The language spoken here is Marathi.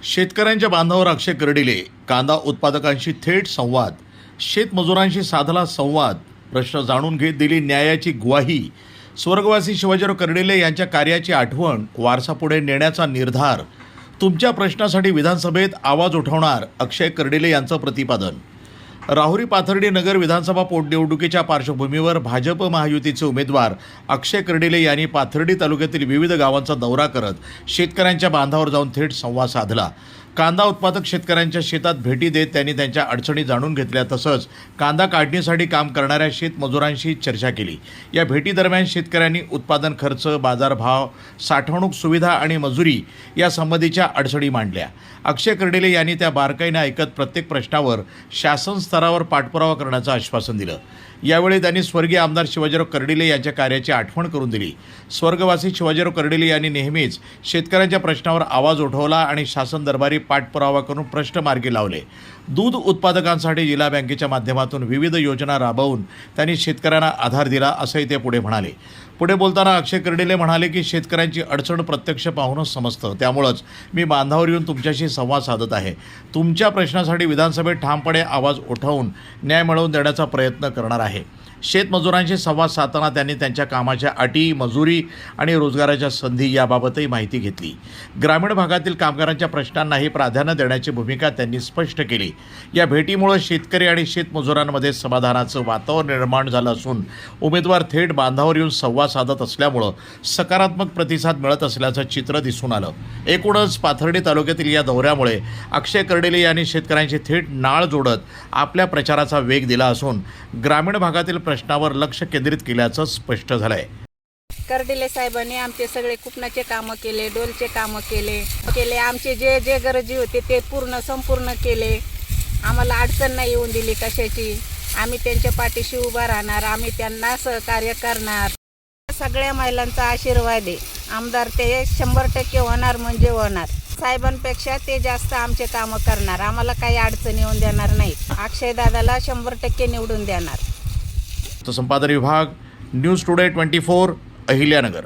शेतकऱ्यांच्या बांधावर अक्षय कर्डिले. कांदा उत्पादकांशी थेट संवाद. शेतमजुरांशी साधला संवाद. प्रश्न जाणून घेत दिली न्यायाची ग्वाही. स्वर्गवासी शिवाजीराव कर्डिले यांच्या कार्याची आठवण. वारसा पुढे नेण्याचा निर्धार. तुमच्या प्रश्नासाठी विधानसभेत आवाज उठवणार अक्षय कर्डिले यांचं प्रतिपादन. राहुरी पाथर्डी नगर विधानसभा पोटनिवडणुकीच्या पार्श्वभूमीवर भाजप महायुतीचे उमेदवार अक्षय कर्डिले यांनी पाथर्डी तालुक्यातील विविध गावांचा दौरा करत शेतकऱ्यांच्या बांधावर जाऊन थेट संवाद साधला. कांदा उत्पादक शेतकऱ्यांच्या शेतात भेटी देत त्यांनी त्यांच्या अडचणी जाणून घेतल्या. तसंच कांदा काढणीसाठी काम करणाऱ्या शेतमजुरांशी चर्चा केली. या भेटीदरम्यान शेतकऱ्यांनी उत्पादन खर्च, बाजारभाव, साठवणूक सुविधा आणि मजुरी यासंबंधीच्या अडचणी मांडल्या. अक्षय कर्डिले यांनी त्या बारकाईने ऐकत प्रत्येक प्रश्नावर शासन स्तरावर पाठपुरावा करण्याचं आश्वासन दिलं. यावेळी त्यांनी स्वर्गीय आमदार शिवाजीराव कर्डिले यांच्या कार्याची आठवण करून दिली. स्वर्गवासी शिवाजीराव कर्डिले यांनी नेहमीच शेतकऱ्यांच्या प्रश्नावर आवाज उठवला आणि शासन दरबारी पाठपुरावा करून प्रश्न मार्गी लावले. दूध उत्पादकांसाठी जिल्हा बँकेच्या माध्यमातून विविध योजना राबवून त्यांनी शेतकऱ्यांना आधार दिला, असंही ते पुढे म्हणाले. पुढे बोलताना अक्षय कर्डिले म्हणाले की शेतकऱ्यांची अडचण प्रत्यक्ष पाहूनच समजतं, त्यामुळंच मी बांधावर येऊन तुमच्याशी संवाद साधत आहे. तुमच्या प्रश्नासाठी विधानसभेत ठामपणे आवाज उठवून न्याय मिळवून देण्याचा प्रयत्न करणार आहे. शेतमजुरांशी संवाद साधताना त्यांनी त्यांच्या कामाच्या अटी, मजुरी आणि रोजगाराच्या संधी याबाबतही माहिती घेतली. ग्रामीण भागातील कामगारांच्या प्रश्नांनाही प्राधान्य देण्याची भूमिका त्यांनी स्पष्ट केली. या भेटीमुळे शेतकरी आणि शेतमजुरांमध्ये समाधानाचं वातावरण निर्माण झालं असून उमेदवार थेट बांधावर येऊन संवाद साधत असल्यामुळं सकारात्मक प्रतिसाद मिळत असल्याचं चित्र दिसून आलं. एकूणच पाथर्डी तालुक्यातील या दौऱ्यामुळे अक्षय कर्डिले यांनी शेतकऱ्यांची थेट नाळ जोडत आपल्या प्रचाराचा वेग दिला असून ग्रामीण भागातील प्रश्नावर लक्ष केंद्रित केल्याचं स्पष्ट झालंय. कर्डिले साहेबांनी आमचे सगळे कुपनाचे कामं केले, डोलचे कामं केले. आमचे जे जे गरजी होते ते संपूर्ण केले. आम्हाला अडचण नाही येऊन दिली कशाची. आम्ही त्यांच्या पाठीशी उभा राहणार, आम्ही त्यांना सहकार्य करणार. सगळ्या महिलांचा आशीर्वाद आहे. आमदार ते 100% होणार म्हणजे होणार. साहेबांपेक्षा ते जास्त आमचे कामं करणार. आम्हाला काही अडचण येऊन देणार नाहीत. अक्षय दादाला 100% निवडून देणार. संपादन विभाग, न्यूज टुडे 24, अहिल्यानगर.